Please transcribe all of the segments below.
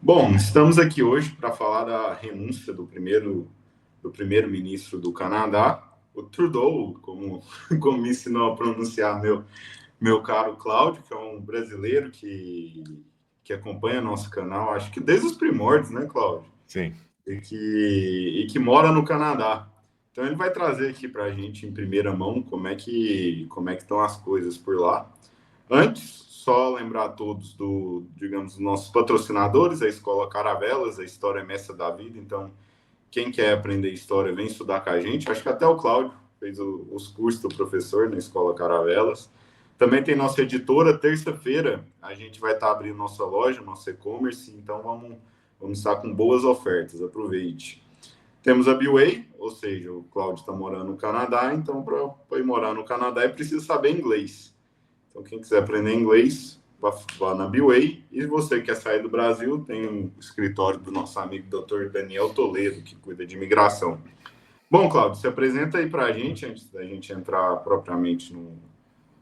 Bom, estamos aqui hoje para falar da renúncia do primeiro-ministro do Canadá, o Trudeau, como me ensinou a pronunciar meu caro Cláudio, que é um brasileiro que acompanha nosso canal, acho que desde os primórdios, né, Cláudio? Sim. E que mora no Canadá. Então ele vai trazer aqui para a gente em primeira mão como é que estão as coisas por lá. Antes, só lembrar a todos digamos, dos nossos patrocinadores, a Escola Caravelas, a História é Mestra da Vida. Então, quem quer aprender história, vem estudar com a gente. Acho que até o Cláudio fez os cursos do professor na Escola Caravelas. Também tem nossa editora. Terça-feira, a gente vai estar abrindo nossa loja, nosso e-commerce. Então, vamos estar com boas ofertas. Aproveite. Temos a BWay, ou seja, o Cláudio está morando no Canadá. Então, para ir morar no Canadá, é preciso saber inglês. Então, quem quiser aprender inglês, vá na BWay. E você que quer sair do Brasil, tem um escritório do nosso amigo Dr. Daniel Toledo, que cuida de imigração. Bom, Cláudio, se apresenta aí para a gente, antes da gente entrar propriamente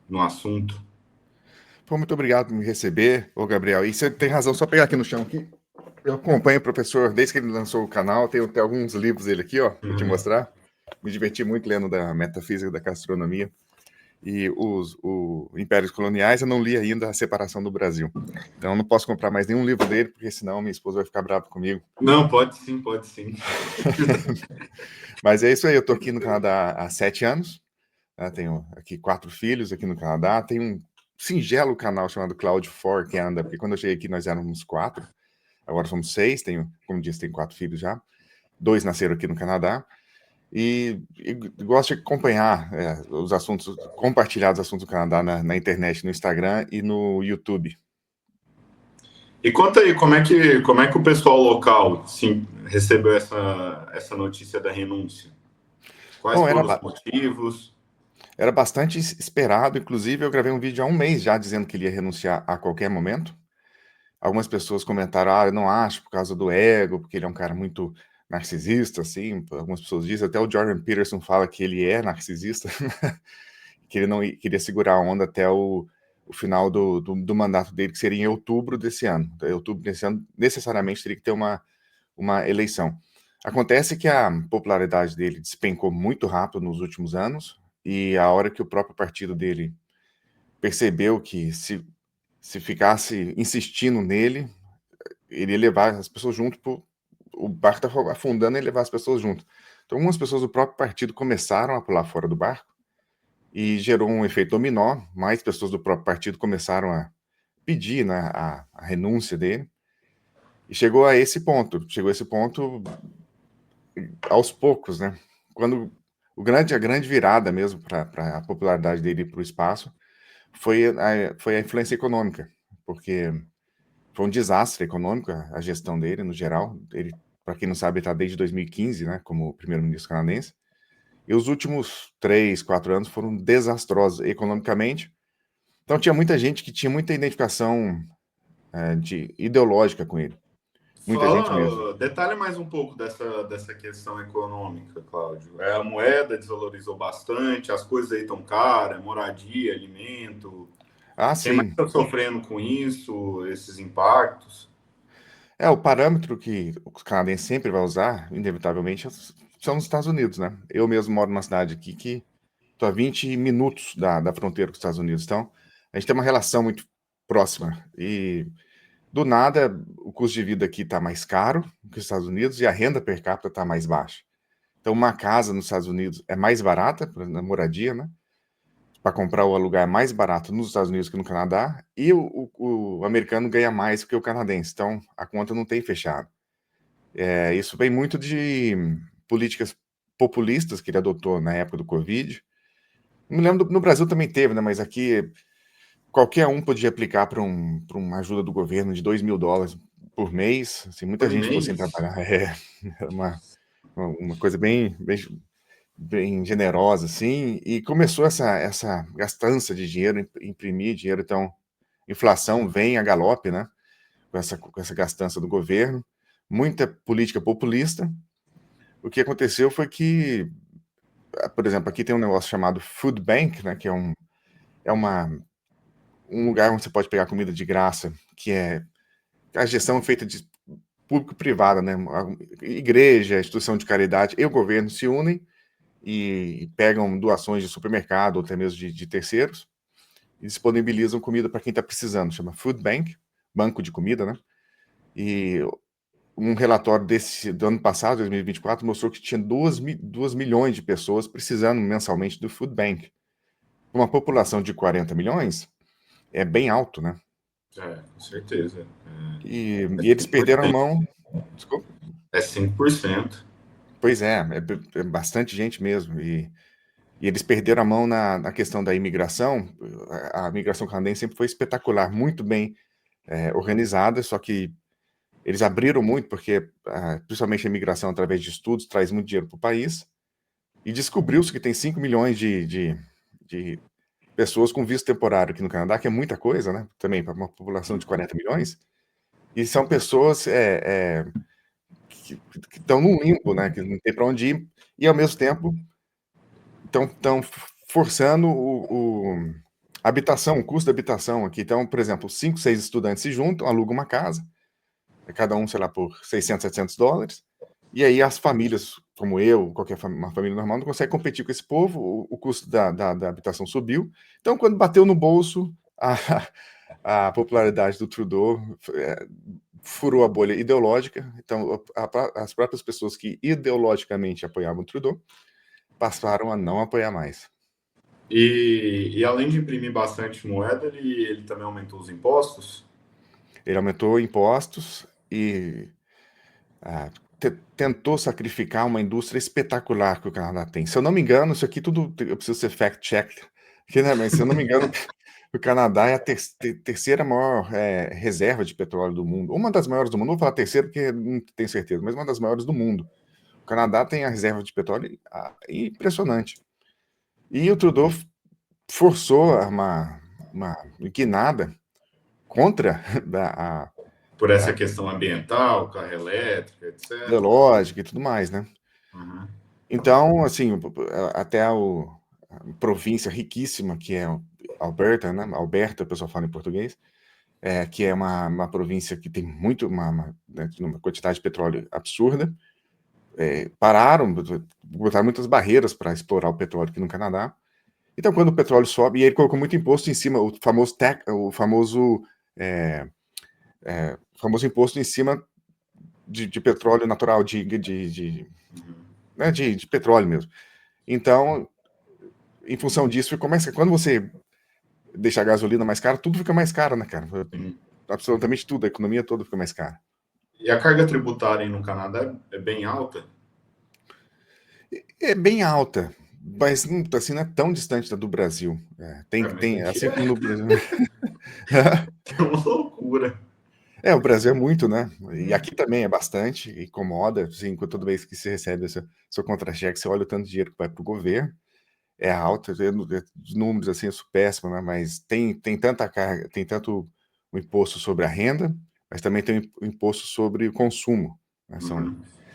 no assunto. Pô, muito obrigado por me receber, ô Gabriel. E você tem razão, só pegar aqui no chão aqui. Eu acompanho o professor desde que ele lançou o canal, tenho até alguns livros dele aqui, ó, para te mostrar. Me diverti muito lendo da metafísica da gastronomia. E os Impérios Coloniais, eu não li ainda A Separação do Brasil. Então eu não posso comprar mais nenhum livro dele, porque senão minha esposa vai ficar brava comigo. Não, pode sim, pode sim. Mas é isso aí, eu tô aqui no Canadá há 7 anos. Né? Tenho aqui 4 filhos aqui no Canadá. Tenho um singelo canal chamado Cloud4 Canada, porque quando eu cheguei aqui nós éramos 4, agora somos 6, tenho, como disse, tenho 4 filhos já, 2 nasceram aqui no Canadá, e gosto de acompanhar os assuntos, compartilhar os assuntos do Canadá na internet, no Instagram e no YouTube. E conta aí, como é que o pessoal local sim, recebeu essa notícia da renúncia? Quais Bom, foram os motivos? era bastante esperado, inclusive eu gravei um vídeo há um mês já dizendo que ele ia renunciar a qualquer momento. Algumas pessoas comentaram, eu não acho, por causa do ego, porque ele é um cara muito narcisista, assim, algumas pessoas dizem, até o Jordan Peterson fala que ele é narcisista, que ele não queria segurar a onda até o final do mandato dele, que seria em outubro desse ano. Em outubro desse ano, necessariamente teria que ter uma eleição. Acontece que a popularidade dele despencou muito rápido nos últimos anos, e a hora que o próprio partido dele percebeu que se ficasse insistindo nele, ele ia levar as pessoas junto, o barco estava afundando e levar as pessoas junto. Então, algumas pessoas do próprio partido começaram a pular fora do barco e gerou um efeito dominó. Mais pessoas do próprio partido começaram a pedir, né, a renúncia dele. E chegou a esse ponto aos poucos, né? Quando a grande virada mesmo para a popularidade dele para o espaço foi a influência econômica, porque foi um desastre econômico a gestão dele, no geral. Ele, para quem não sabe, está desde 2015, né, como primeiro-ministro canadense. E os últimos 3, 4 anos foram desastrosos economicamente. Então tinha muita gente que tinha muita identificação ideológica com ele. Muita gente mesmo. Detalhe mais um pouco dessa questão econômica, Cláudio. A moeda desvalorizou bastante, as coisas aí estão caras, moradia, alimento. Ah, Quem mais sim. está sofrendo com isso, esses impactos? O parâmetro que o canadense sempre vai usar, inevitavelmente, são os Estados Unidos, né? Eu mesmo moro numa cidade aqui que estou a 20 minutos da fronteira com os Estados Unidos. Então, a gente tem uma relação muito próxima. E, do nada, o custo de vida aqui está mais caro que os Estados Unidos e a renda per capita está mais baixa. Então, uma casa nos Estados Unidos é mais barata, na moradia, né? Para comprar ou alugar é mais barato nos Estados Unidos que no Canadá, e o americano ganha mais que o canadense. Então, a conta não tem fechado. Isso vem muito de políticas populistas que ele adotou na época do Covid. Não me lembro, no Brasil também teve, né? Mas aqui qualquer um podia aplicar para uma ajuda do governo de $2.000 por mês. Assim, muita Por gente ficou sem mês? trabalhar. É uma coisa bem generosa, assim. E começou essa gastança de dinheiro, imprimir dinheiro. Então, inflação vem a galope, né? Com essa gastança do governo. Muita política populista. O que aconteceu foi que, por exemplo, aqui tem um negócio chamado Food Bank, né? Que é um lugar onde você pode pegar comida de graça, que a gestão é feita público-privada, né? Igreja, instituição de caridade e o governo se unem e pegam doações de supermercado ou até mesmo de terceiros e disponibilizam comida para quem está precisando. Chama Food Bank, banco de comida, né? E um relatório do ano passado, 2024, mostrou que tinha 2 milhões de pessoas precisando mensalmente do Food Bank. Uma população de 40 milhões é bem alto, né? Com certeza. E eles perderam a mão. Desculpa. É 5%. Pois é bastante gente mesmo. E eles perderam a mão na questão da imigração. A imigração canadense sempre foi espetacular, muito bem organizada, só que eles abriram muito, porque principalmente a imigração através de estudos traz muito dinheiro para o país, e descobriu-se que tem 5 milhões de pessoas com visto temporário aqui no Canadá, que é muita coisa, né? Também para uma população de 40 milhões, e são pessoas que estão num limbo, né? Que não tem para onde ir, e ao mesmo tempo estão forçando a habitação, o custo da habitação aqui. Então, por exemplo, 5, 6 estudantes se juntam, alugam uma casa, cada um, sei lá, por 600, 700 dólares, e aí as famílias, como eu, uma família normal, não consegue competir com esse povo, o custo da habitação subiu. Então, quando bateu no bolso, a popularidade do Trudeau furou a bolha ideológica. Então, as próprias pessoas que ideologicamente apoiavam o Trudeau passaram a não apoiar mais. E além de imprimir bastante moeda, ele também aumentou os impostos? Ele aumentou impostos e tentou sacrificar uma indústria espetacular que o Canadá tem. Se eu não me engano, isso aqui tudo eu preciso ser fact-checked, né? Mas se eu não me engano, o Canadá é a terceira maior reserva de petróleo do mundo. Uma das maiores do mundo, não vou falar terceira porque não tenho certeza, mas uma das maiores do mundo. O Canadá tem a reserva de petróleo impressionante. E o Trudeau forçou uma guinada contra Por essa questão ambiental, carro elétrico, etc. ideológica e tudo mais, né? Uhum. Então, assim, até a província riquíssima que é Alberta, né? Alberta, o pessoal fala em português, que é uma província que tem uma quantidade de petróleo absurda, botaram muitas barreiras para explorar o petróleo aqui no Canadá. Então, quando o petróleo sobe, e ele colocou muito imposto em cima, o famoso imposto em cima de petróleo natural, né, de petróleo mesmo. Então, em função disso, ficou mais caro. Quando você deixa a gasolina mais cara, tudo fica mais caro, né, cara? Absolutamente tudo, a economia toda fica mais cara. E a carga tributária aí no Canadá é bem alta? É bem alta, mas assim, não é tão distante da do Brasil. Tem Aqui assim como no Brasil. é uma loucura. O Brasil é muito, né? E aqui também é bastante, incomoda, assim, toda vez que você recebe seu contra-cheque, você olha o tanto de dinheiro que vai para o governo, é alto, os números assim, são péssimos, né? Mas tem tanta carga, tem tanto o imposto sobre a renda, mas também tem o imposto sobre o consumo, né?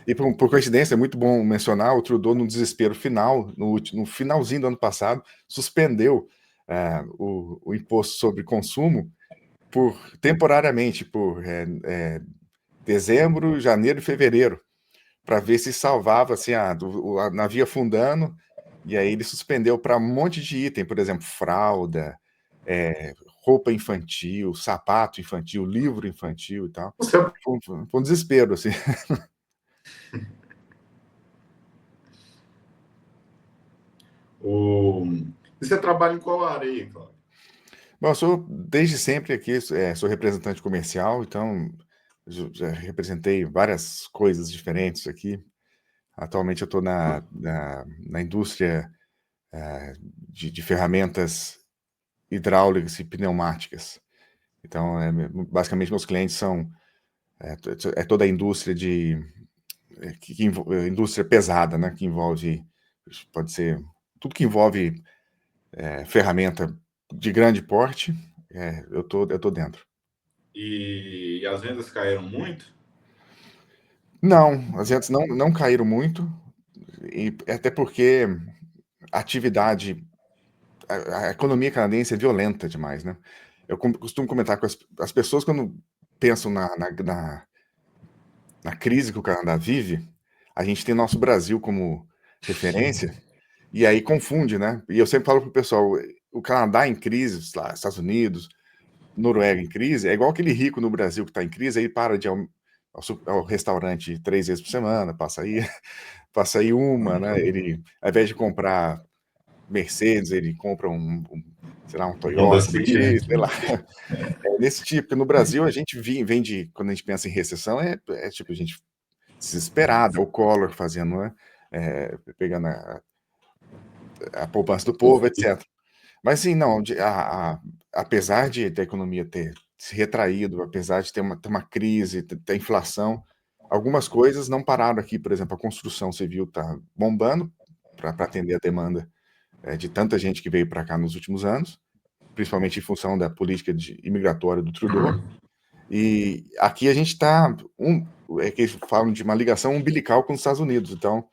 E por coincidência, é muito bom mencionar, o Trudeau, no desespero final, no finalzinho do ano passado, suspendeu o imposto sobre consumo temporariamente por dezembro, janeiro e fevereiro, para ver se salvava assim, o navio afundando, e aí ele suspendeu para um monte de item, por exemplo, fralda, roupa infantil, sapato infantil, livro infantil e tal. Foi um desespero, assim. Você trabalha em qual área aí, Cláudio? Bom, eu sou desde sempre aqui, sou representante comercial, então já representei várias coisas diferentes aqui. Atualmente eu estou na indústria de ferramentas hidráulicas e pneumáticas. Então, basicamente, meus clientes são toda a indústria indústria pesada, né? Que envolve, pode ser tudo que envolve ferramenta de grande porte, eu tô dentro. E as vendas caíram muito? Não, as vendas não caíram muito, e até porque a atividade, a economia canadense é violenta demais, né? Eu costumo comentar com as pessoas quando pensam na crise que o Canadá vive, a gente tem nosso Brasil como referência, e aí confunde, né? E eu sempre falo pro pessoal, o Canadá em crise, lá, Estados Unidos, Noruega em crise, é igual aquele rico no Brasil que está em crise, aí para de ir ao restaurante 3 vezes por semana, passa aí uma, né? Ele, ao invés de comprar Mercedes, ele compra sei lá, um Honda Toyota Civic. ali, sei lá. É nesse tipo, porque no Brasil a gente vem de, quando a gente pensa em recessão, tipo, a gente desesperada, o Collor fazendo, né? Pegando a poupança do povo, etc. Mas assim, não, apesar da economia ter se retraído, apesar de ter uma crise, ter inflação, algumas coisas não pararam aqui. Por exemplo, a construção civil está bombando para atender a demanda de tanta gente que veio para cá nos últimos anos, principalmente em função da política imigratória do Trudeau. E aqui a gente está, é que eles falam de uma ligação umbilical com os Estados Unidos. Então,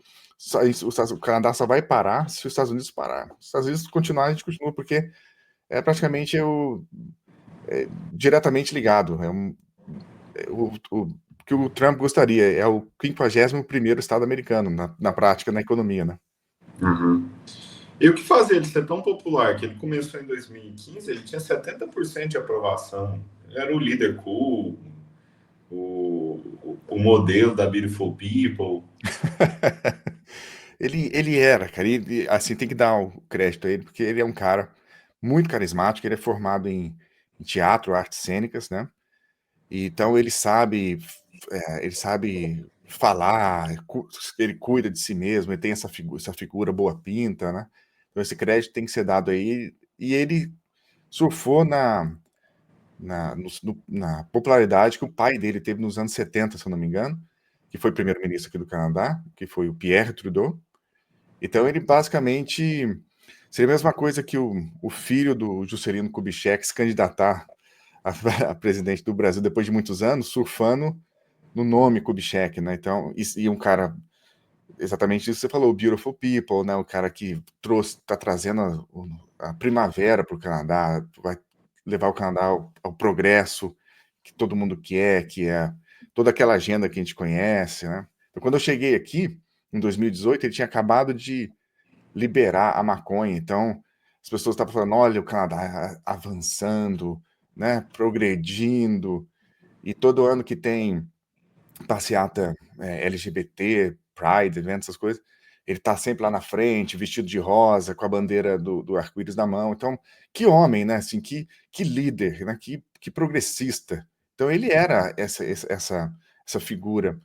o Canadá só vai parar se os Estados Unidos parar. Se os Estados Unidos continuar, a gente continua, porque é praticamente diretamente ligado. O que o Trump gostaria é o 51º estado americano, na prática, na economia, né? Uhum. E o que fazia ele ser tão popular? Que ele começou em 2015, ele tinha 70% de aprovação. Ele era o líder cool, o modelo da Beautiful People. Ele era, cara, e assim, tem que dar o crédito a ele, porque ele é um cara muito carismático, ele é formado em teatro, artes cênicas, né? Então ele sabe falar, ele cuida de si mesmo, ele tem essa figura boa pinta, né? Então esse crédito tem que ser dado aí, e ele surfou na popularidade que o pai dele teve nos anos 70, se eu não me engano, que foi primeiro-ministro aqui do Canadá, que foi o Pierre Trudeau. Então ele basicamente seria a mesma coisa que o filho do Juscelino Kubitschek se candidatar a, a presidente do Brasil depois de muitos anos, surfando no nome Kubitschek, né? Então, e um cara, exatamente isso que você falou, o Beautiful People, né? O cara que tá trazendo a primavera para o Canadá, vai levar o Canadá ao progresso que todo mundo quer, que é toda aquela agenda que a gente conhece, né? Então, quando eu cheguei aqui, em 2018, ele tinha acabado de liberar a maconha. Então, as pessoas estavam falando, olha, o Canadá avançando, né, progredindo, e todo ano que tem passeata LGBT, Pride, eventos, essas coisas, ele está sempre lá na frente, vestido de rosa, com a bandeira do arco-íris na mão. Então, que homem, né? Assim, que líder, né? Que progressista. Então, ele era essa figura.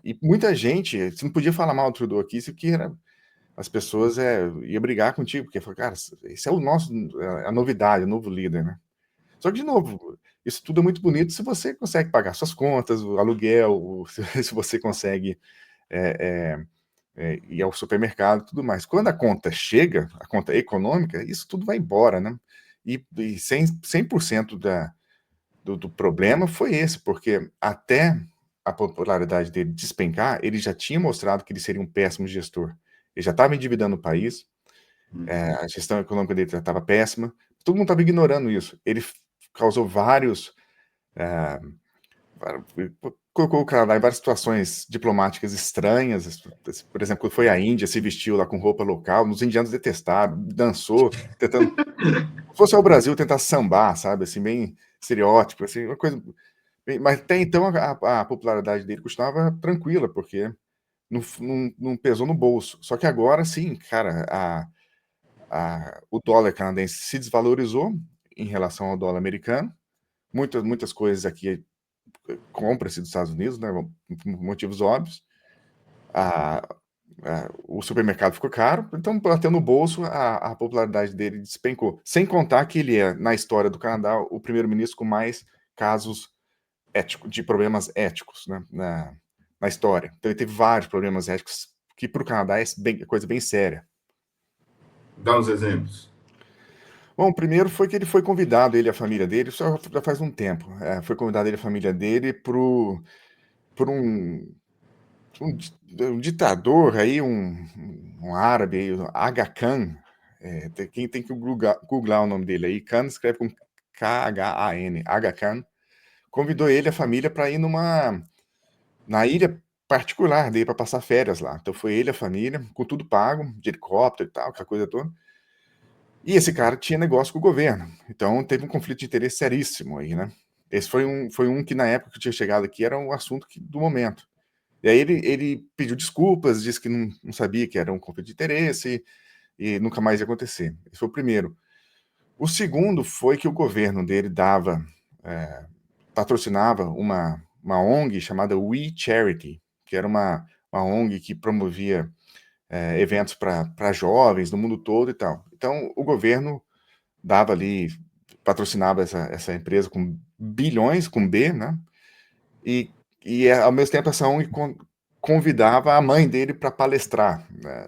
E muita gente, você não podia falar mal do Trudeau aqui, isso que era as pessoas ia brigar contigo, porque falou, cara, esse é o nosso, a novidade, o novo líder, né? Só que, de novo, isso tudo é muito bonito se você consegue pagar suas contas, o aluguel, se você consegue ir ao supermercado e tudo mais. Quando a conta chega, a conta econômica, isso tudo vai embora, né? E 100% do problema foi esse, porque até a popularidade dele despencar, ele já tinha mostrado que ele seria um péssimo gestor. Ele já estava endividando o país, a gestão econômica dele já estava péssima, todo mundo estava ignorando isso. Ele causou colocou o Canadá em várias situações diplomáticas estranhas. Por exemplo, quando foi à Índia, se vestiu lá com roupa local, os indianos detestaram, dançou, tentando, se fosse ao Brasil, tentar sambar, sabe, assim, bem estereótipo, assim, uma coisa. Mas até então a popularidade dele continuava tranquila, porque não pesou no bolso. Só que agora sim, cara, o dólar canadense se desvalorizou em relação ao dólar americano. Muitas coisas aqui compra-se dos Estados Unidos, né, por motivos óbvios. O supermercado ficou caro, então bateu no bolso, a popularidade dele despencou. Sem contar que ele é, na história do Canadá, o primeiro-ministro com mais casos de problemas éticos, né, na história. Então ele teve vários problemas éticos que para o Canadá é coisa bem séria. Dá uns exemplos. Bom, o primeiro foi que ele foi convidado, ele e a família dele, isso já faz um tempo, foi convidado ele e a família dele por um ditador aí, um árabe aí, Aga Khan, quem tem que googlar o nome dele aí, Khan escreve com Khan, Aga Khan, convidou ele e a família para ir na ilha particular dele para passar férias lá. Então foi ele, a família, com tudo pago, de helicóptero e tal, aquela coisa toda. E esse cara tinha negócio com o governo, então teve um conflito de interesse seríssimo aí, né? Esse foi um que na época que eu tinha chegado aqui era um assunto do momento. E aí ele pediu desculpas, disse que não sabia que era um conflito de interesse e nunca mais ia acontecer. Esse foi o primeiro. O segundo foi que o governo dele patrocinava uma ONG chamada We Charity, que era uma ONG que promovia eventos para jovens no mundo todo e tal. Então, o governo dava ali, patrocinava essa empresa com bilhões, com B, né? E ao mesmo tempo essa ONG convidava a mãe dele para palestrar, né?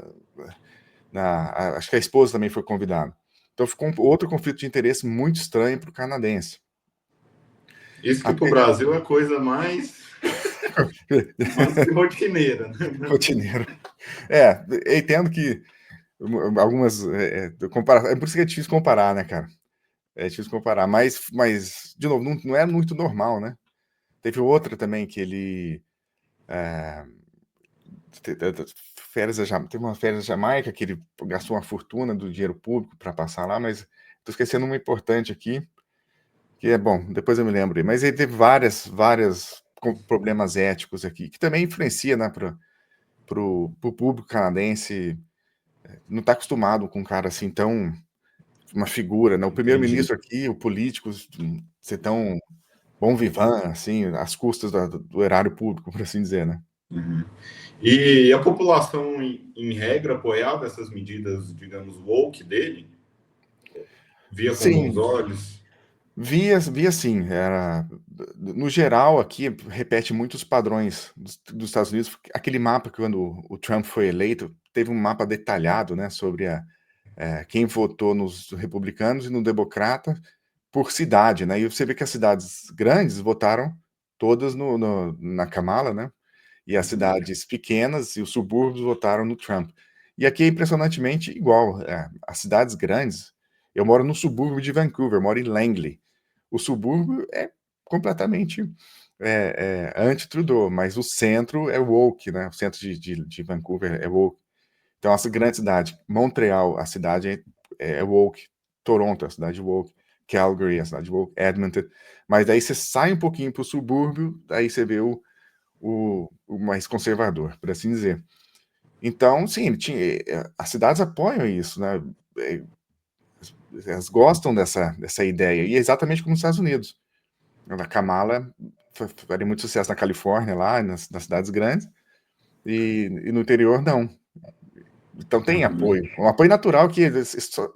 Acho que a esposa também foi convidada. Então ficou outro conflito de interesse muito estranho para o canadense. Isso que para o Até Brasil é coisa mais que rotineira, né? rotineiro. Eu entendo que algumas é por isso que é difícil comparar, né, cara? É difícil comparar, mas de novo, não é muito normal, né? Teve outra também que ele teve uma férias na Jamaica que ele gastou uma fortuna do dinheiro público para passar lá, mas estou esquecendo uma importante aqui, que é bom, depois eu me lembro. Mas ele teve várias problemas éticos aqui, que também influencia, né, para o público canadense. Não está acostumado com um cara assim tão uma figura, né? O Entendi. primeiro-ministro aqui, o político, ser tão bom vivant, assim, às custas do erário público, por assim dizer, né? Uhum. E a população, em regra, apoiava essas medidas, digamos, woke dele? Via com bons Sim, olhos? via sim. No geral, aqui repete muitos padrões dos Estados Unidos. Aquele mapa que quando o Trump foi eleito, teve um mapa detalhado, né, sobre quem votou nos republicanos e no democrata por cidade, né? E você vê que as cidades grandes votaram todas na Kamala, né? E as cidades pequenas e os subúrbios votaram no Trump. E aqui é impressionantemente igual. As cidades grandes. Eu moro no subúrbio de Vancouver, eu moro em Langley. O subúrbio é completamente anti-Trudeau, mas o centro é woke, né? O centro de Vancouver é woke. Então, essa grande cidade, Montreal, a cidade é woke. Toronto, a cidade woke. Calgary, a cidade woke. Edmonton. Mas daí você sai um pouquinho para o subúrbio, aí você vê o mais conservador, por assim dizer. Então, sim, as cidades apoiam isso, né? É, Elas gostam dessa ideia, e é exatamente como nos Estados Unidos. A Kamala faria muito sucesso na Califórnia, lá, nas cidades grandes, e no interior, não. Então tem Uhum. apoio. Um apoio natural que a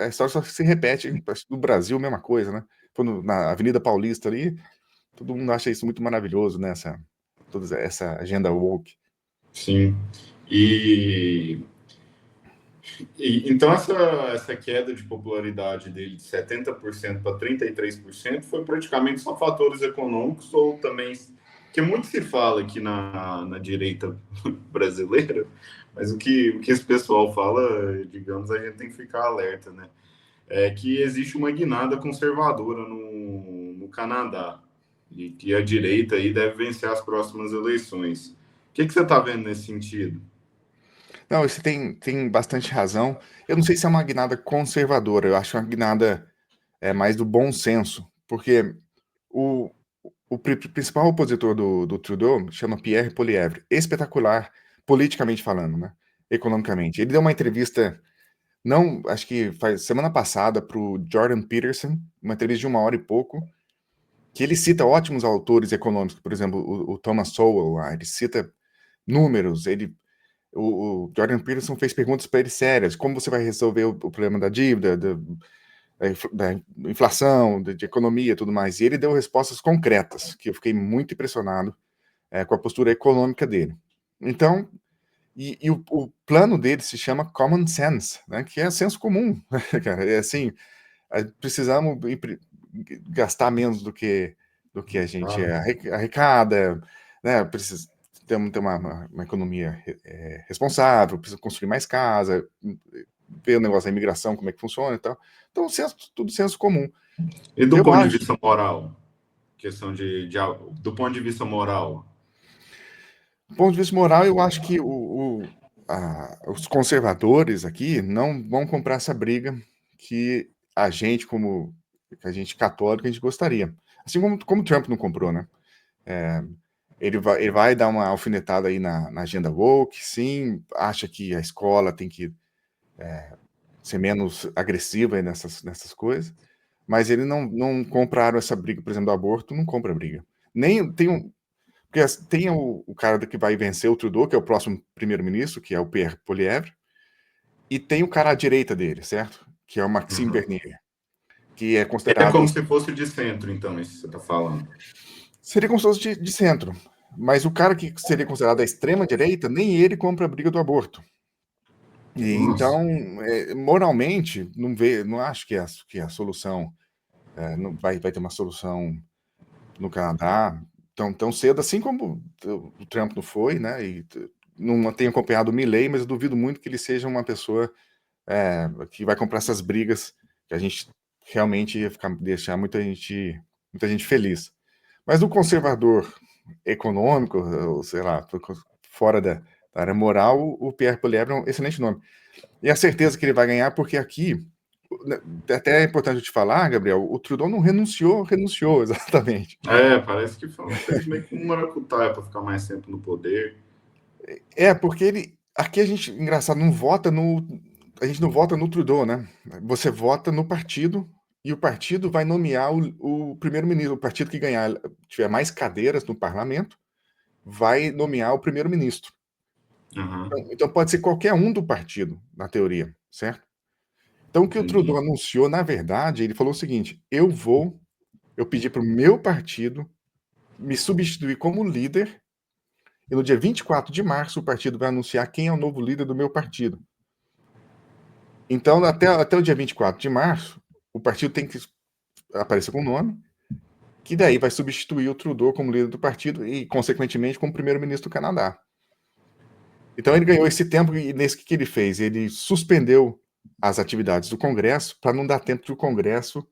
história só se repete no Brasil, mesma coisa, né? Quando na Avenida Paulista ali, todo mundo acha isso muito maravilhoso, né? Toda essa agenda woke. Sim. E, então essa queda de popularidade dele de 70% para 33% foi praticamente só fatores econômicos ou também que muito se fala aqui na direita brasileira, mas o que esse pessoal fala, digamos, a gente tem que ficar alerta, né? É que existe uma guinada conservadora no Canadá e que a direita aí deve vencer as próximas eleições. O que você está vendo nesse sentido? Não, você tem bastante razão. Eu não sei se é uma guinada conservadora, eu acho uma guinada mais do bom senso, porque o, o principal opositor do Trudeau chama Pierre Poilievre, espetacular, politicamente falando, né? Economicamente. Ele deu uma entrevista, não, acho que faz semana passada, para o Jordan Peterson, uma entrevista de 1 hora e pouco, que ele cita ótimos autores econômicos, por exemplo, o Thomas Sowell, lá, ele cita números, o Jordan Peterson fez perguntas para ele sérias, como você vai resolver o problema da dívida, da inflação, de economia e tudo mais, e ele deu respostas concretas, que eu fiquei muito impressionado com a postura econômica dele. Então, o plano dele se chama Common Sense, né, que é senso comum, cara, é assim, precisamos gastar menos do que a gente Ah, arrecada, né? Precisa ter uma economia responsável, precisa construir mais casa, ver o negócio da imigração, como é que funciona e tal. Então, tudo senso comum. e do Eu ponto de acho. vista moral? Questão do ponto de vista moral. Do ponto de vista moral, eu acho que os conservadores aqui não vão comprar essa briga que a gente, como que a gente católico, a gente gostaria. Assim como o Trump não comprou, né? Ele vai dar uma alfinetada aí na agenda woke, sim, acha que a escola tem que ser menos agressiva aí nessas coisas, mas ele não compraram essa briga, por exemplo, do aborto, não compra a briga. Nem tem porque tem o cara que vai vencer o Trudeau, que é o próximo primeiro-ministro, que é o Pierre Poilievre, e tem o cara à direita dele, certo? Que é o Maxime Uhum. Bernier, que é É considerado... como se fosse de centro, então, isso que você está falando. Seria como se fosse de centro, mas o cara que seria considerado a extrema-direita, nem ele compra a briga do aborto. E, Nossa. então, moralmente, não acho que a solução não vai ter uma solução no Canadá tão cedo, assim como o Trump não foi, né? E não tenho acompanhado o Milley, mas eu duvido muito que ele seja uma pessoa que vai comprar essas brigas que a gente realmente ia deixar muita gente feliz. Mas do conservador econômico, ou sei lá, fora da área moral, o Pierre Poilievre é um excelente nome. E a certeza que ele vai ganhar, porque aqui, até é importante eu te falar, Gabriel, o Trudeau não renunciou exatamente. Parece que fez meio que um maracutaia para ficar mais tempo no poder. Porque aqui a gente, engraçado, a gente não vota no Trudeau, né? Você vota no partido e o partido vai nomear o primeiro-ministro. O partido que ganhar, tiver mais cadeiras no parlamento, vai nomear o primeiro-ministro. Uhum, Então pode ser qualquer um do partido, na teoria, certo? Então o que o Trudeau entendi. anunciou, na verdade, ele falou o seguinte: eu pedi para o meu partido me substituir como líder, e no dia 24 de março o partido vai anunciar quem é o novo líder do meu partido. Então, até o dia 24 de março, o partido tem que aparecer com o nome, que daí vai substituir o Trudeau como líder do partido e, consequentemente, como primeiro-ministro do Canadá. Então, ele ganhou esse tempo e, nesse que ele fez? Ele suspendeu as atividades do Congresso para não dar tempo de o Congresso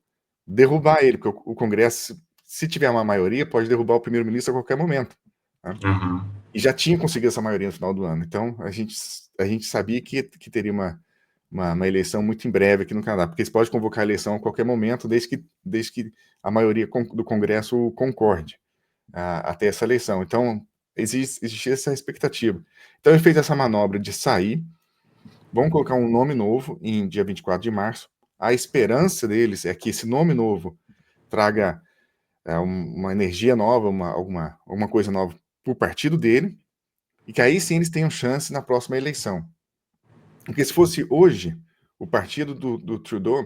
derrubar ele, porque o Congresso, se tiver uma maioria, pode derrubar o primeiro-ministro a qualquer momento. Né? Uhum. E já tinha conseguido essa maioria no final do ano. Então, a gente sabia que teria uma eleição muito em breve aqui no Canadá, porque eles podem convocar a eleição a qualquer momento, desde que a maioria do Congresso concorde a ter essa eleição. Então, existia essa expectativa. Então, ele fez essa manobra de sair, vão colocar um nome novo em dia 24 de março. A esperança deles é que esse nome novo traga uma energia nova, alguma coisa nova para o partido dele, e que aí sim eles tenham chance na próxima eleição. Porque se fosse hoje, o partido do Trudeau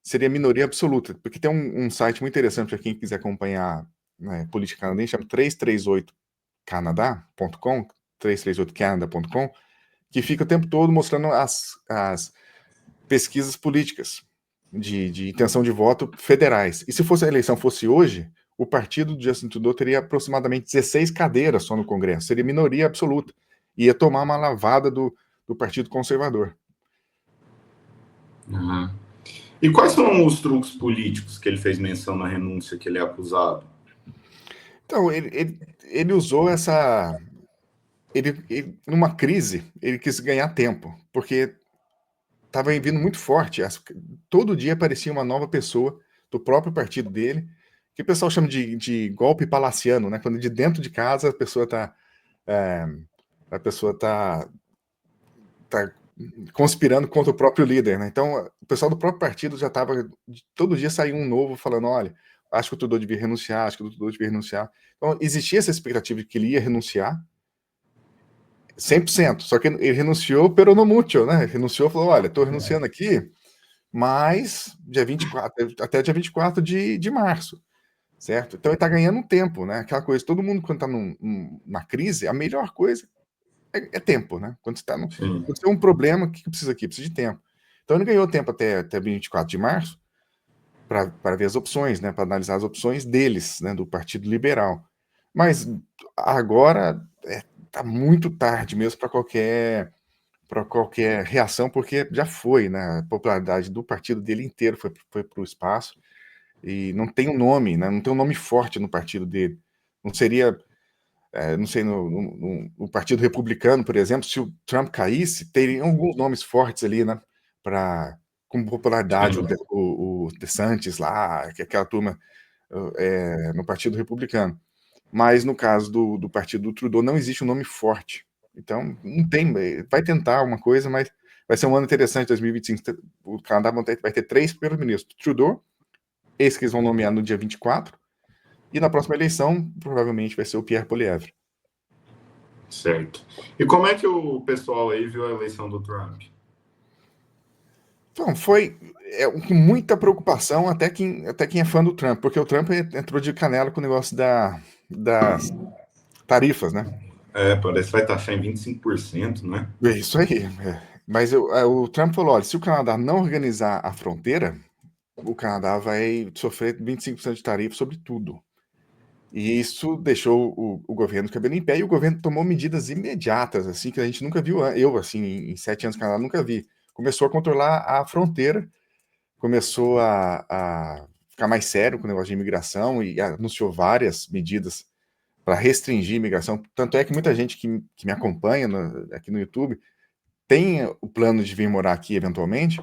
seria minoria absoluta, porque tem um site muito interessante para quem quiser acompanhar, né, política canadense, chama 338canada.com, 338canada.com, que fica o tempo todo mostrando as pesquisas políticas de intenção de voto federais. E se fosse a eleição fosse hoje, o partido de Justin Trudeau teria aproximadamente 16 cadeiras só no Congresso, seria minoria absoluta, e ia tomar uma lavada do Partido Conservador. Uhum. E quais são os truques políticos que ele fez menção na renúncia que ele é acusado? Então, ele usou essa. Numa crise, ele quis ganhar tempo, porque estava vindo muito forte. Todo dia aparecia uma nova pessoa do próprio partido dele, que o pessoal chama de golpe palaciano, né? Quando de dentro de casa a pessoa tá conspirando contra o próprio líder, né? Então, o pessoal do próprio partido já estava. Todo dia saía um novo falando: olha, acho que o Trudeau devia renunciar, acho que o Trudeau devia renunciar. Então, existia essa expectativa de que ele ia renunciar 100%, só que ele renunciou pero no mucho, né? Renunciou, falou: olha, estou renunciando aqui, mas dia 24, até dia 24 de março, certo? Então ele está ganhando um tempo, né? Aquela coisa, todo mundo quando está na crise, a melhor coisa é tempo, né? Quando você tem um problema, o que precisa aqui? Precisa de tempo. Então ele ganhou tempo até 24 de março para ver as opções, né? Para analisar as opções deles, né? Do Partido Liberal. Mas agora está muito tarde mesmo para qualquer reação, porque já foi, né? A popularidade do partido dele inteiro foi para o espaço e não tem um nome, né? Não tem um nome forte no partido dele. Não seria não sei, no Partido Republicano, por exemplo, se o Trump caísse, teriam alguns nomes fortes ali, né, com popularidade, Sim. o DeSantis lá, aquela turma no Partido Republicano. Mas no caso do partido do Trudeau não existe um nome forte. Então, não tem, vai tentar uma coisa, mas vai ser um ano interessante, 2025. O Canadá vai ter 3 primeiros-ministros. Trudeau, esse que eles vão nomear no dia 24, e na próxima eleição, provavelmente vai ser o Pierre Poilievre. Certo. E como é que o pessoal aí viu a eleição do Trump? Então, foi com muita preocupação até quem é fã do Trump, porque o Trump entrou de canela com o negócio das tarifas, né? Parece que vai taxar em 25%, não é? É isso aí. Mas o Trump falou, olha, se o Canadá não organizar a fronteira, o Canadá vai sofrer 25% de tarifa sobre tudo. E isso deixou o governo de cabelo em pé, e o governo tomou medidas imediatas, assim, que a gente nunca viu. Eu, assim, em 7 anos no Canadá, nunca vi. Começou a controlar a fronteira, começou a ficar mais sério com o negócio de imigração e anunciou várias medidas para restringir a imigração. Tanto é que muita gente que me acompanha aqui no YouTube tem o plano de vir morar aqui eventualmente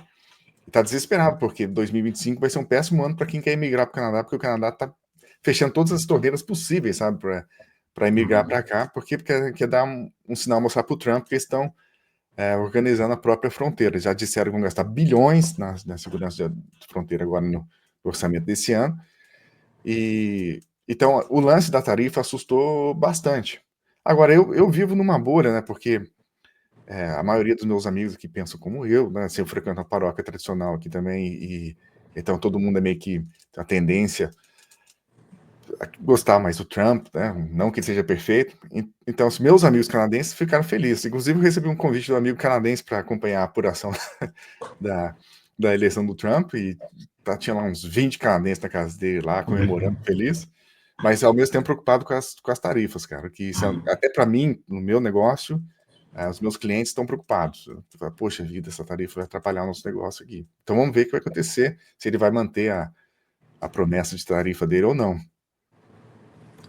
e está desesperado, porque 2025 vai ser um péssimo ano para quem quer emigrar para o Canadá, porque o Canadá está fechando todas as torneiras possíveis, sabe, para emigrar para cá, porque quer dar um sinal, mostrar para o Trump que eles estão organizando a própria fronteira. Já disseram que vão gastar bilhões na segurança de fronteira agora no orçamento desse ano. E então o lance da tarifa assustou bastante. Agora, eu vivo numa bolha, né, porque a maioria dos meus amigos aqui pensam como eu, né, assim, eu frequento a paróquia tradicional aqui também, e então todo mundo é meio que a tendência a gostar mais do Trump, né, não que ele seja perfeito. Então os meus amigos canadenses ficaram felizes. Inclusive eu recebi um convite do amigo canadense para acompanhar a apuração da eleição do Trump, e tinha lá uns 20 canadenses na casa dele lá, comemorando, feliz, mas ao mesmo tempo preocupado com as tarifas, cara, que até para mim, no meu negócio, os meus clientes estão preocupados. Poxa vida, essa tarifa vai atrapalhar o nosso negócio aqui. Então vamos ver o que vai acontecer, se ele vai manter a promessa de tarifa dele ou não.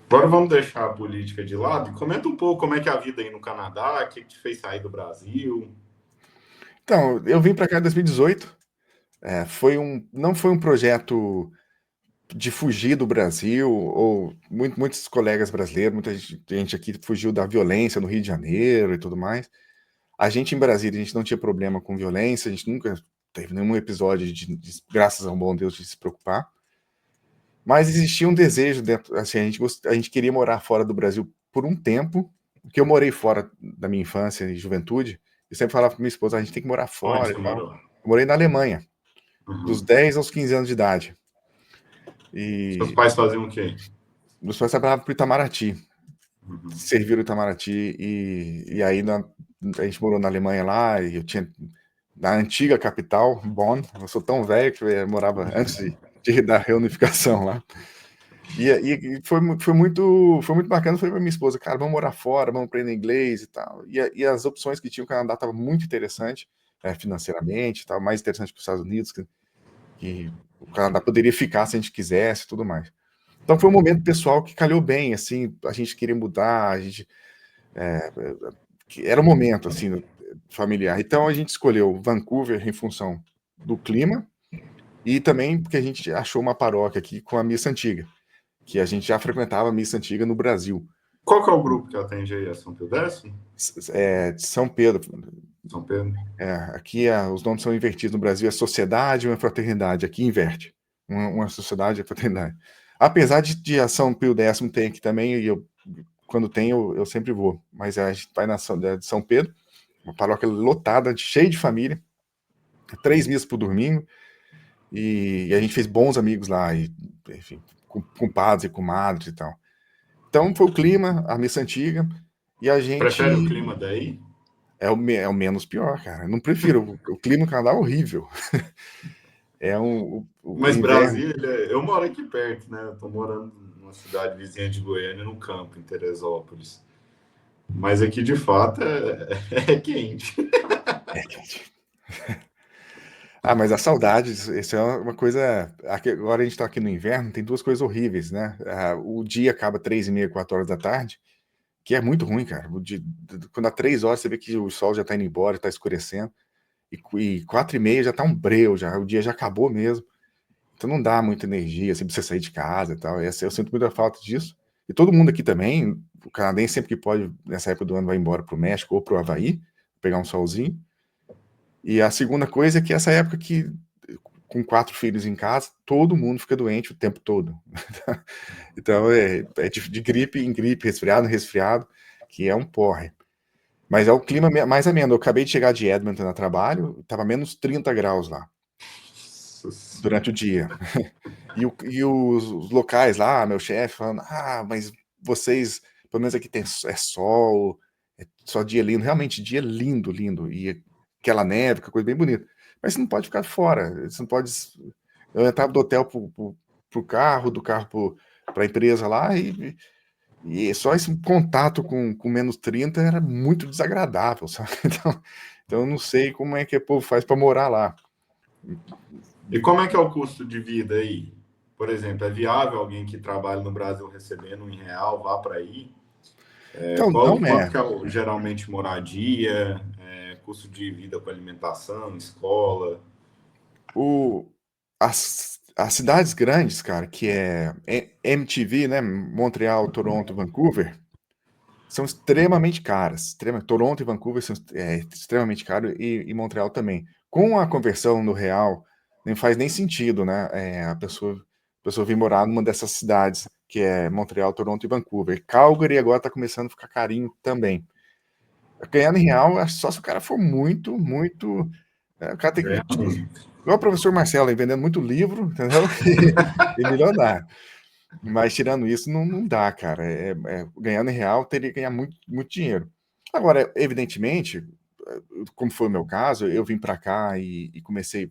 Agora vamos deixar a política de lado e comenta um pouco como é que é a vida aí no Canadá, o que te fez sair do Brasil. Então, eu vim para cá em 2018. Não foi um projeto de fugir do Brasil, ou muitos colegas brasileiros, muita gente aqui fugiu da violência no Rio de Janeiro e tudo mais. A gente em Brasília, a gente não tinha problema com violência, a gente nunca teve nenhum episódio graças ao bom Deus, de se preocupar. Mas existia um desejo dentro, assim, a gente queria morar fora do Brasil por um tempo, porque eu morei fora da minha infância e juventude. Eu sempre falava com minha esposa, a gente tem que morar Onde fora você e tal. morou? Eu morei na Alemanha, dos Uhum. 10 aos 15 anos de idade. Seus E pais faziam o quê? meus pais trabalhavam para o Itamaraty, Uhum. serviram o Itamaraty, e aí a gente morou na Alemanha lá, e eu tinha na antiga capital, Bonn. Eu sou tão velho que eu morava antes da reunificação lá. E foi muito bacana. Foi para minha esposa, cara, vamos morar fora, vamos aprender inglês e tal. E as opções que tinha o Canadá estavam muito interessante, financeiramente, tal, mais interessante que os Estados Unidos, que o Canadá poderia ficar se a gente quisesse e tudo mais. Então foi um momento pessoal que calhou bem, assim, a gente queria mudar, era um momento, assim, familiar. Então a gente escolheu Vancouver em função do clima, e também porque a gente achou uma paróquia aqui com a missa antiga, que a gente já frequentava a missa antiga no Brasil. Qual que é o grupo que atende aí? É São Pio Décimo? São Pedro. São Pedro? Aqui os nomes são invertidos. No Brasil é sociedade ou é fraternidade. Aqui inverte. Uma sociedade é fraternidade. Apesar de a São Pio X ter aqui também, e quando tem, eu sempre vou. Mas a gente vai na de São Pedro, uma paróquia lotada, cheia de família, 3 missas por domingo, e a gente fez bons amigos lá, e, enfim, com padres e comadres e tal. Então foi o clima, a missa antiga, e a Prefere o gente clima daí? é o menos pior, cara. Eu não prefiro. O clima no Canadá é horrível. O Mas inverno. Brasília, eu moro aqui perto, né? Eu tô morando numa cidade vizinha de Goiânia, no campo, em Teresópolis. Mas aqui, de fato, é quente. É quente. Mas a saudade, isso é uma coisa. Agora a gente está aqui no inverno, tem duas coisas horríveis, né? O dia acaba 3h30, 4 horas da tarde, que é muito ruim, cara. Quando dá 3 horas, você vê que o sol já tá indo embora, tá escurecendo, e 4h30 já tá um breu, já, o dia já acabou mesmo. Então não dá muita energia, assim, pra você sair de casa e tal. Eu sinto muita falta disso. E todo mundo aqui também, o canadense sempre que pode, nessa época do ano, vai embora pro México ou pro Havaí, pegar um solzinho. E a segunda coisa é que essa época que, com 4 filhos em casa, todo mundo fica doente o tempo todo. Então é de gripe em gripe, resfriado em resfriado, que é um porre. Mas é o clima mais ameno. Eu acabei de chegar de Edmonton a trabalho, tava menos 30 graus lá, durante o dia. E os locais lá, meu chefe falando, mas vocês, pelo menos aqui é sol, é só dia lindo, realmente dia lindo, lindo, e aquela neve, que coisa bem bonita. Mas você não pode ficar fora, você não pode. Eu entrava do hotel pro carro, do carro pra empresa lá, e só esse contato com menos 30 era muito desagradável, sabe? Então eu não sei como é que o povo faz para morar lá. E como é que é o custo de vida aí? Por exemplo, é viável alguém que trabalha no Brasil recebendo em real, vá para aí? Então, não Quanto é. que é geralmente moradia, custo de vida com alimentação, escola? As cidades grandes, cara, que é MTV, né? Montreal, Toronto, Vancouver, são extremamente caras. Toronto e Vancouver são extremamente caros e Montreal também. Com a conversão no real, não faz nem sentido, né? A pessoa vir morar numa dessas cidades, que é Montreal, Toronto e Vancouver. Calgary agora tá começando a ficar carinho também. Ganhando em real, é só se o cara for muito, muito. O cara tem que. Ganha muito. Igual o professor Marcelo, aí, vendendo muito livro, entendeu? E milionário. Mas tirando isso, não dá, cara. Ganhando em real, teria que ganhar muito, muito dinheiro. Agora, evidentemente, como foi o meu caso, eu vim para cá e recomecei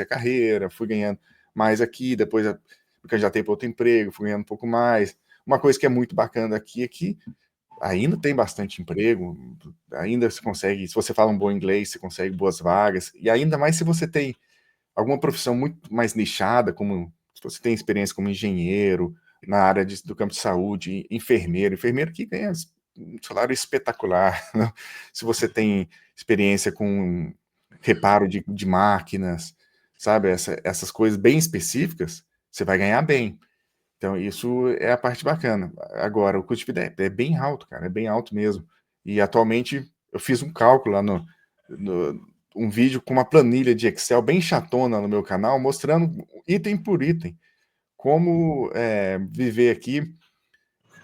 a carreira, fui ganhando mais aqui, depois me candidatei para outro emprego, fui ganhando um pouco mais. Uma coisa que é muito bacana aqui é que ainda tem bastante emprego, ainda se consegue, se você fala um bom inglês, você consegue boas vagas, e ainda mais se você tem alguma profissão muito mais nichada, como se você tem experiência como engenheiro, na área do campo de saúde, enfermeiro que ganha um salário espetacular, né? Se você tem experiência com reparo de máquinas, sabe, essas coisas bem específicas, você vai ganhar bem. Então, isso é a parte bacana. Agora, o custo de vida é bem alto, cara, é bem alto mesmo. E atualmente eu fiz um cálculo lá um vídeo com uma planilha de Excel bem chatona no meu canal, mostrando item por item como viver aqui.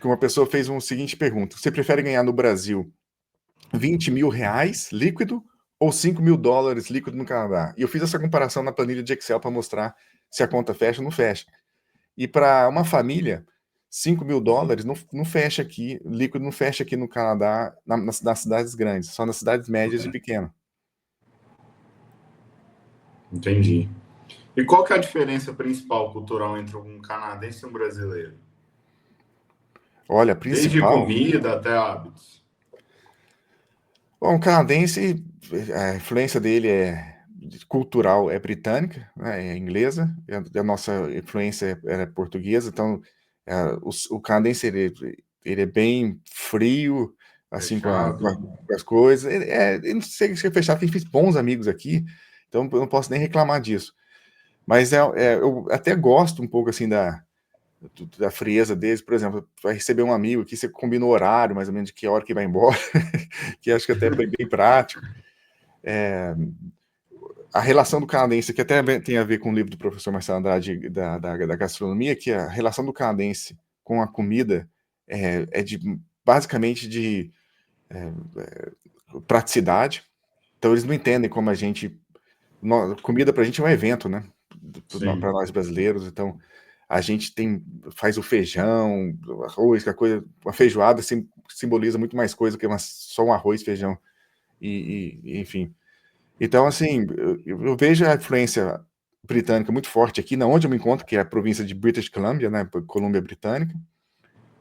Que uma pessoa fez uma seguinte pergunta: você prefere ganhar no Brasil 20 mil reais líquido ou 5 mil dólares líquido no Canadá? E eu fiz essa comparação na planilha de Excel para mostrar se a conta fecha ou não fecha. E para uma família, 5 mil dólares não fecha aqui, líquido não fecha aqui no Canadá, nas cidades grandes, só nas cidades médias e pequenas. Entendi. E qual que é a diferença principal cultural entre um canadense e um brasileiro? Olha, a Desde principal. comida até hábitos. Bom, o canadense, a influência dele cultural é britânica, né, é inglesa, e a nossa influência é portuguesa, então o canadense ele é bem frio, assim, Fechado. com as coisas. Ele não sei se é fechado, porque a gente fez bons amigos aqui, então eu não posso nem reclamar disso. Mas eu até gosto um pouco assim da frieza deles. Por exemplo, vai receber um amigo aqui, você combina o horário, mais ou menos, de que hora que vai embora, que acho que até é bem prático. A relação do canadense, que até tem a ver com o livro do professor Marcelo Andrade da gastronomia, que a relação do canadense com a comida basicamente de praticidade. Então eles não entendem como a gente. Comida pra gente é um evento, né? Para Sim. nós brasileiros. Então a gente faz o feijão, o arroz, que a coisa, a feijoada simboliza muito mais coisa que só um arroz, feijão enfim. Então, assim, eu vejo a influência britânica muito forte aqui, na onde eu me encontro, que é a província de British Columbia, né, Colômbia Britânica.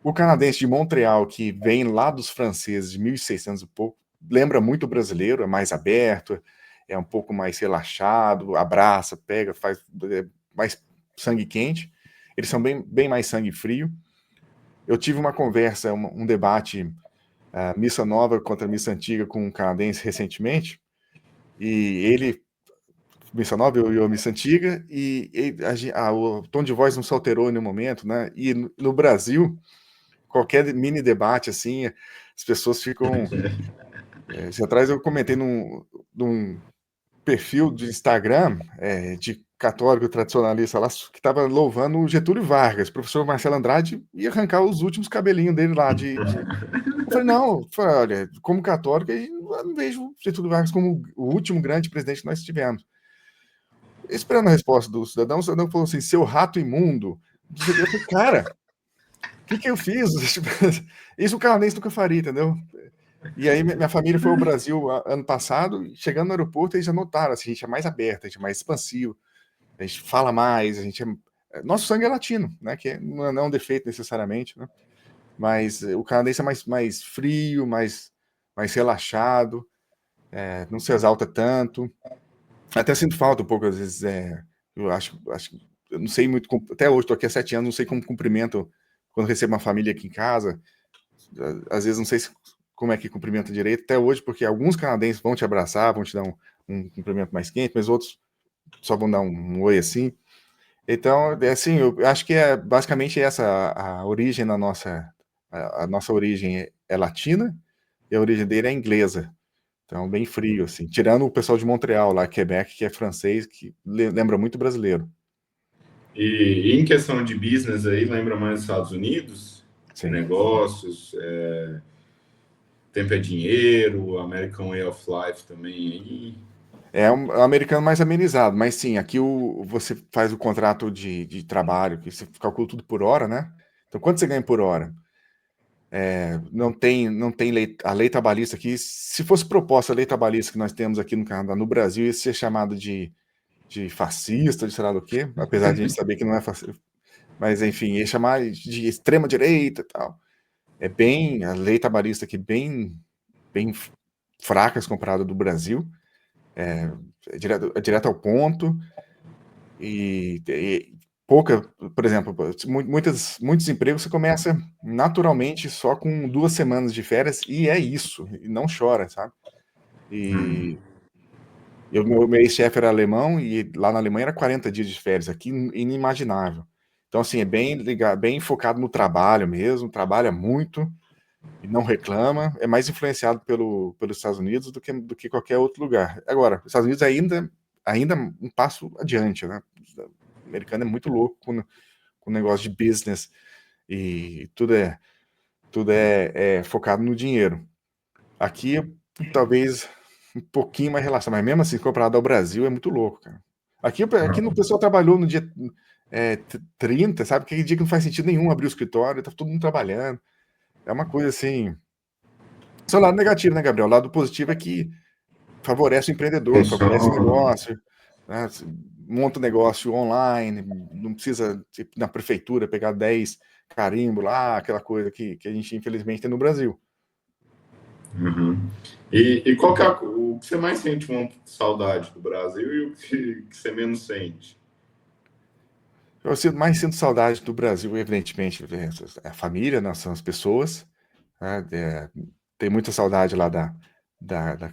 O canadense de Montreal, que vem lá dos franceses de 1600 e pouco, lembra muito o brasileiro, é mais aberto, é um pouco mais relaxado, abraça, pega, faz mais sangue quente. Eles são bem mais sangue frio. Eu tive uma conversa, um debate a missa nova contra a missa antiga com um canadense recentemente, e ele, missa nova e eu missa antiga, o tom de voz não se alterou em nenhum momento, né? E no Brasil, qualquer mini debate assim, as pessoas ficam... atrás eu comentei num perfil de Instagram de católico tradicionalista lá, que estava louvando o Getúlio Vargas. O professor Marcelo Andrade ia arrancar os últimos cabelinhos dele lá Eu falei, não, olha, como católico, eu não vejo Getúlio Vargas como o último grande presidente que nós tivemos. Esperando a resposta do cidadão, o cidadão falou assim, seu rato imundo. Eu falei, cara, o que eu fiz? Isso o canadense nunca faria, entendeu? E aí minha família foi ao Brasil ano passado, e chegando no aeroporto, eles já notaram, assim, a gente é mais aberto, a gente é mais expansivo, a gente fala mais, nosso sangue é latino, né, que não é um defeito necessariamente, né, mas o canadense é mais frio, mais relaxado, não se exalta tanto, até sinto falta um pouco, às vezes, eu acho, eu não sei muito, até hoje, estou aqui há 7 anos, não sei como cumprimento quando recebo uma família aqui em casa, às vezes não sei como é que cumprimenta direito, até hoje, porque alguns canadenses vão te abraçar, vão te dar um cumprimento mais quente, mas outros só vão dar um oi assim. Então, assim, eu acho que basicamente essa a origem da nossa... A nossa origem é latina e a origem dele é inglesa. Então, bem frio, assim. Tirando o pessoal de Montreal, lá, Quebec, que é francês, que lembra muito brasileiro. E em questão de business aí, lembra mais Estados Unidos? Sim. Negócios, tempo é dinheiro, American Way of Life também aí. É um americano mais amenizado, mas sim, aqui você faz o contrato de trabalho, que você calcula tudo por hora, né? Então, quanto você ganha por hora? Não tem lei, a lei trabalhista aqui. Se fosse proposta a lei trabalhista que nós temos aqui no Canadá, no Brasil, ia ser chamado de fascista, de sei lá do quê, apesar de a gente saber que não é fascista. Mas, enfim, ia chamar de extrema-direita e tal. A lei trabalhista aqui bem fracas comparada do Brasil. É direto ao ponto. E pouca, por exemplo, muitos empregos você começa naturalmente só com 2 semanas de férias e é isso, e não chora, sabe? E meu ex-chefe era alemão e lá na Alemanha era 40 dias de férias, aqui inimaginável. Então, assim, é bem focado no trabalho mesmo, trabalha muito e não reclama, é mais influenciado pelos Estados Unidos do que qualquer outro lugar. Agora, os Estados Unidos ainda um passo adiante, né? O americano é muito louco com o negócio de business e tudo é focado no dinheiro. Aqui, talvez um pouquinho mais relação, mas mesmo assim, comparado ao Brasil, é muito louco, cara. Aqui no pessoal trabalhou no dia 30, sabe? Aquele dia que não faz sentido nenhum abrir o escritório, tá todo mundo trabalhando. É uma coisa assim. Esse é o lado negativo, né, Gabriel? O lado positivo é que favorece o empreendedor, favorece o negócio, né? Monta o negócio online, não precisa ir na prefeitura pegar 10 carimbo lá, aquela coisa que a gente infelizmente tem no Brasil. Uhum. E qual que é o que você mais sente uma saudade do Brasil e o que você menos sente? Eu sinto saudade do Brasil, evidentemente, a família, né, são as pessoas, né, tem muita saudade lá da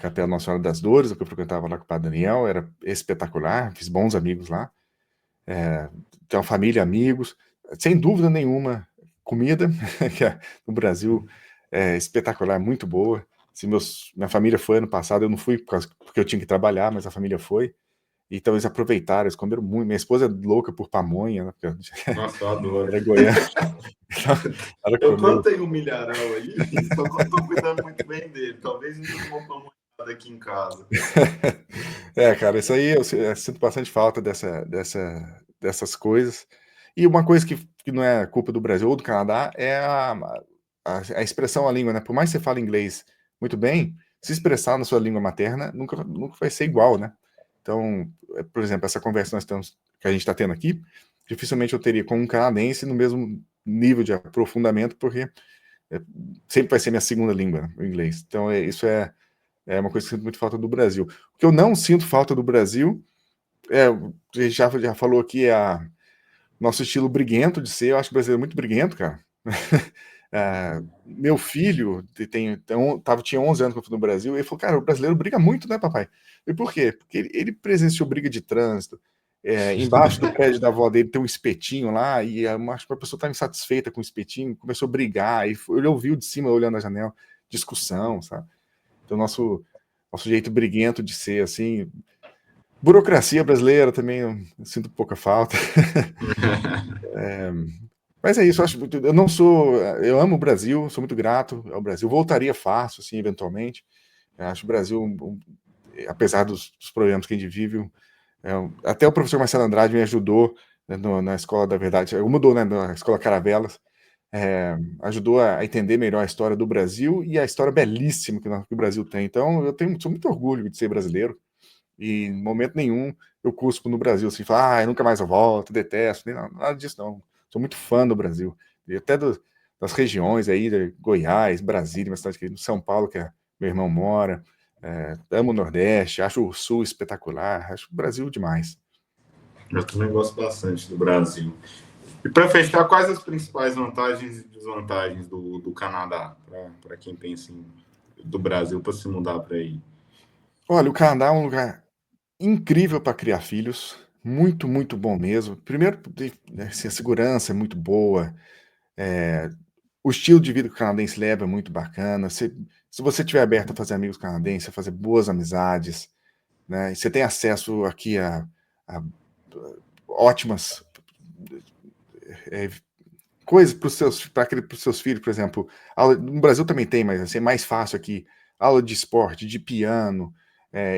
Capela Nossa Senhora das Dores, que eu frequentava lá com o Padre Daniel, era espetacular, fiz bons amigos lá, tem uma família, amigos, sem dúvida nenhuma, comida, que no Brasil é espetacular, muito boa. Se minha família foi ano passado, eu não fui porque eu tinha que trabalhar, mas a família foi. Então eles aproveitaram, eles comeram muito. Minha esposa é louca por pamonha, né? Nossa, eu adoro. Ela é goiana. Ela Eu comeu. plantei um milharal aí, só que eu tô cuidando muito bem dele. Talvez não tenha uma pamonhada aqui em casa. Cara, isso aí eu sinto bastante falta dessas coisas. E uma coisa que não é culpa do Brasil ou do Canadá é a expressão à língua, né? Por mais que você fale inglês muito bem, se expressar na sua língua materna nunca vai ser igual, né? Então, por exemplo, essa conversa que a gente está tendo aqui, dificilmente eu teria com um canadense no mesmo nível de aprofundamento, porque sempre vai ser minha segunda língua, né, o inglês. Então, isso é uma coisa que eu sinto muito falta do Brasil. O que eu não sinto falta do Brasil, a gente já falou aqui, nosso estilo briguento de ser. Eu acho que o brasileiro é muito briguento, cara. Meu filho tinha 11 anos quando eu fui no Brasil, e ele falou, cara, o brasileiro briga muito, né, papai? E por quê? Porque ele presenciou briga de trânsito, embaixo do prédio da avó dele tem um espetinho lá, e acho que a pessoa estava insatisfeita com o espetinho, começou a brigar, e ele ouviu de cima, olhando na janela, discussão, sabe? Então, nosso jeito briguento de ser, assim. Burocracia brasileira também, eu sinto pouca falta. Mas é isso, eu não sou. Eu amo o Brasil, sou muito grato ao Brasil. Voltaria fácil, assim, eventualmente. Eu acho o Brasil, apesar dos problemas que a gente vive, até o professor Marcelo Andrade me ajudou, né, na Escola da Verdade, mudou, né, na Escola Caravelas, ajudou a entender melhor a história do Brasil e a história belíssima que o Brasil tem. Então, sou muito orgulho de ser brasileiro. E em momento nenhum eu cuspo no Brasil, assim, falar, nunca mais eu volto, detesto, nem nada disso não. Sou muito fã do Brasil, e até das regiões aí, Goiás, Brasília, uma cidade aqui, São Paulo, que meu irmão mora, amo o Nordeste, acho o Sul espetacular, acho o Brasil demais. Eu também gosto bastante do Brasil. E para fechar, quais as principais vantagens e desvantagens do Canadá, para quem pensa do Brasil para se mudar para aí? Olha, o Canadá é um lugar incrível para criar filhos, muito, muito bom mesmo. Primeiro, assim, a segurança é muito boa, o estilo de vida que o canadense leva é muito bacana. Se você estiver aberto a fazer amigos canadenses, a fazer boas amizades, né? E você tem acesso aqui a ótimas coisas para os seus filhos, por exemplo. No Brasil também tem, mas assim, é mais fácil aqui. Aula de esporte, de piano,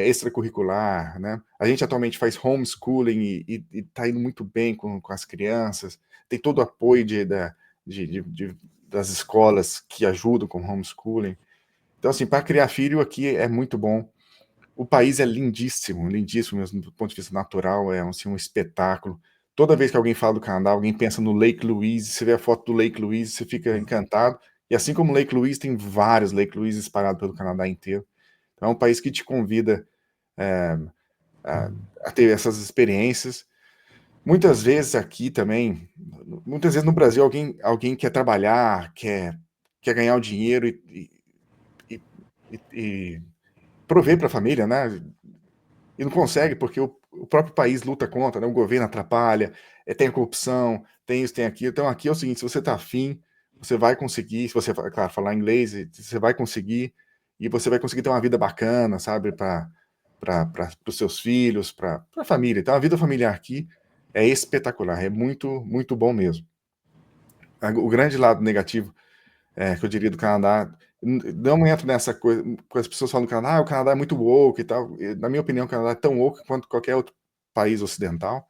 extracurricular, né? A gente atualmente faz homeschooling e está indo muito bem com as crianças. Tem todo o apoio das escolas que ajudam com homeschooling. Então, assim, para criar filho aqui é muito bom. O país é lindíssimo, lindíssimo mesmo, do ponto de vista natural, é assim, um espetáculo. Toda vez que alguém fala do Canadá, alguém pensa no Lake Louise, você vê a foto do Lake Louise, você fica encantado. E assim como o Lake Louise, tem vários Lake Louise espalhados pelo Canadá inteiro. Então é um país que te convida a ter essas experiências. Muitas vezes aqui também, muitas vezes no Brasil, alguém quer trabalhar, quer ganhar o dinheiro e prover para a família, né? E não consegue porque o próprio país luta contra, né? O governo atrapalha, tem a corrupção, tem isso, tem aquilo. Então aqui é o seguinte, se você está afim, você vai conseguir, se você, claro, falar inglês, você vai conseguir, e você vai conseguir ter uma vida bacana, sabe, para os seus filhos, para a família. Então a vida familiar aqui é espetacular, é muito, muito bom mesmo. O grande lado negativo que eu diria do Canadá, não entro nessa coisa, quando as pessoas falam do Canadá, o Canadá é muito woke e tal. Na minha opinião, o Canadá é tão woke quanto qualquer outro país ocidental,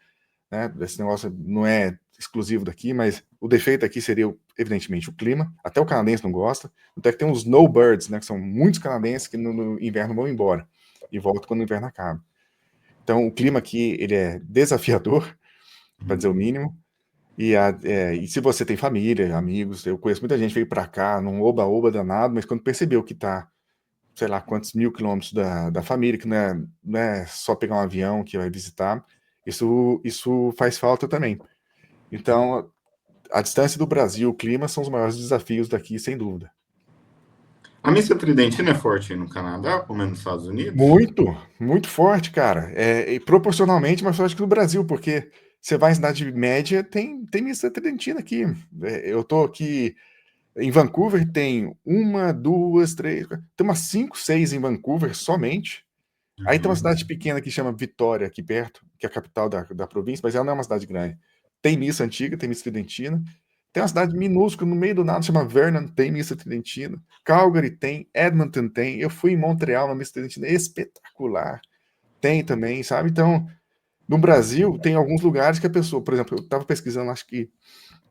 né? Esse negócio não é exclusivo daqui, mas o defeito aqui seria, evidentemente, o clima. Até o canadense não gosta. Até que tem os snowbirds, né? Que são muitos canadenses que no inverno vão embora e voltam quando o inverno acaba. Então, o clima aqui, ele é desafiador, para dizer o mínimo. E se você tem família, amigos, eu conheço muita gente que veio para cá num oba-oba danado, mas quando percebeu que tá, sei lá, quantos mil quilômetros da família, que não é só pegar um avião que vai visitar, isso faz falta também. Então, a distância do Brasil, o clima, são os maiores desafios daqui, sem dúvida. A missa tridentina é forte aí no Canadá, como é nos Estados Unidos? Muito, muito forte, cara. E proporcionalmente mais forte que no Brasil, porque você vai em cidade média, tem missa tridentina aqui. Eu tô aqui em Vancouver, tem uma, duas, três, tem umas cinco, seis em Vancouver somente. Aí tem uma cidade pequena que chama Vitória, aqui perto, que é a capital da província, mas ela não é uma cidade grande. Tem missa antiga, tem missa tridentina. Tem uma cidade minúscula no meio do nada, chama Vernon, tem missa tridentina. Calgary tem, Edmonton tem. Eu fui em Montreal, uma missa tridentina espetacular. Tem também, sabe? Então, no Brasil, tem alguns lugares que a pessoa, por exemplo, eu estava pesquisando, acho que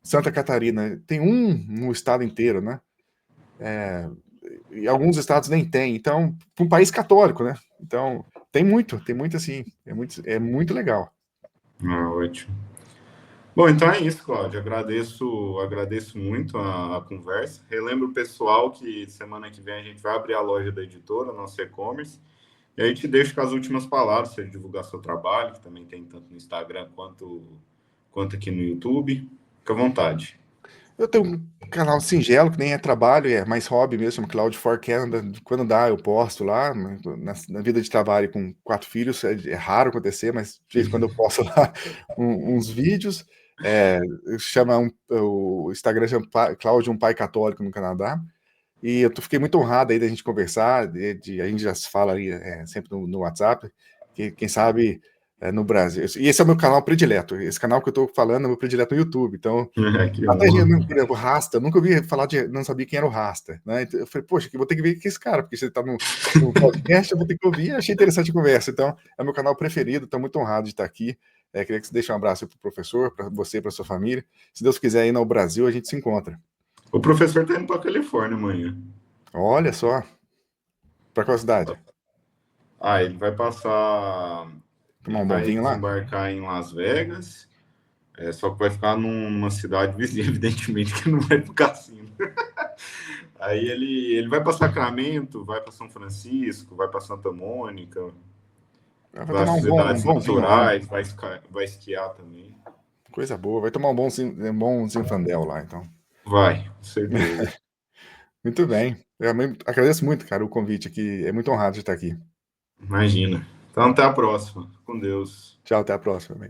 Santa Catarina, tem um no estado inteiro, né? E alguns estados nem tem. Então, para um país católico, né? Então, tem muito assim, é muito legal. Ótimo. Bom, então é isso, Cláudio. Agradeço muito a conversa. Relembro o pessoal que semana que vem a gente vai abrir a loja da editora, nosso e-commerce. E aí te deixo com as últimas palavras, para você divulgar seu trabalho, que também tem tanto no Instagram quanto aqui no YouTube. Fica à vontade. Eu tenho um canal singelo, que nem é trabalho, é mais hobby mesmo, chama Cloud for Canada. Quando dá, eu posto lá. Na vida de trabalho com 4 filhos, é raro acontecer, mas de vez em quando eu posto lá uns vídeos. É, o Instagram chama Cláudio, um pai católico no Canadá. E fiquei muito honrado aí da gente conversar, a gente já se fala aí sempre no WhatsApp, que quem sabe no Brasil. E esse é o meu canal predileto. Esse canal que eu tô falando é o meu predileto no YouTube. Então, Que até honra. gente, por exemplo, Rasta, nunca ouvi falar não sabia quem era o Rasta, né? Então, eu falei, poxa, que vou ter que ver que esse cara, porque você está no podcast, eu vou ter que ouvir. Achei interessante a conversa. Então, é o meu canal preferido, estou muito honrado de estar aqui. Queria que você deixe um abraço para o professor, para você, para sua família. Se Deus quiser ir no Brasil, a gente se encontra. O professor tá indo para Califórnia amanhã. Olha só, para qual cidade? Ele vai passar. Tomar Ele um bom vai vinho lá? desembarcar em Las Vegas. Só que vai ficar numa cidade vizinha, evidentemente, que não vai pro cassino. Aí ele vai para Sacramento, vai para São Francisco, vai para Santa Mônica, Vai vai às tomar um cidades bom vinho lá, né? naturais, vai esquiar também. Coisa boa. Vai tomar um bom Zinfandel lá, então. Vai, com certeza. Muito bem. Eu agradeço muito, cara, o convite aqui. É muito honrado de estar aqui. Imagina. Então, até a próxima. Com Deus. Tchau, até a próxima.